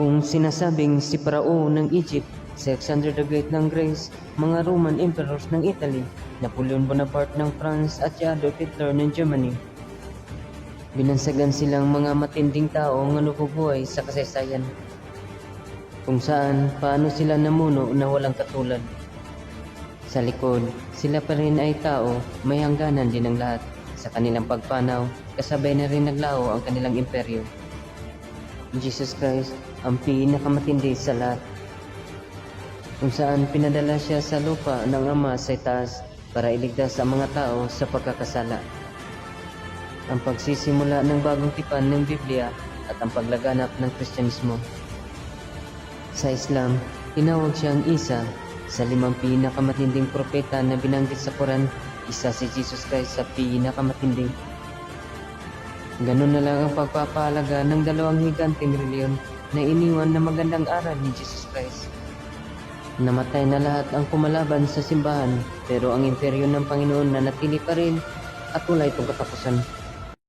Kung sinasabing si Parao ng Egypt, si Alexander the Great ng Greece, mga Roman emperors ng Italy, Napoleon Bonaparte ng France at si Adolf Hitler ng Germany. Binansagan silang mga matinding tao nga nabubuhay sa kasaysayan, kung saan paano sila namuno na walang katulad. Sa likod, sila pa rin ay tao, may hangganan din ang lahat. Sa kanilang pagpanaw, kasabay na rin naglaho ang kanilang imperyo. Jesus Christ ang pinakamatindi sa lahat, kung saan pinadala siya sa lupa ng Ama sa itaas para iligtas ang mga tao sa pagkakasala. Ang pagsisimula ng bagong tipan ng Biblia at ang paglaganap ng Kristyanismo. Sa Islam, tinawag siyang Isa. Sa 5 pinakamatinding propeta na binanggit sa Quran, isa si Jesus Christ sa pinakamatindi. Ganun na lang ang pagpapahalaga ng 2 higanteng reliyon na iniwan na magandang aral ni Jesus Christ. Namatay na lahat ang kumalaban sa simbahan, pero ang imperyo ng Panginoon nanatili pa rin at wala itong katapusan.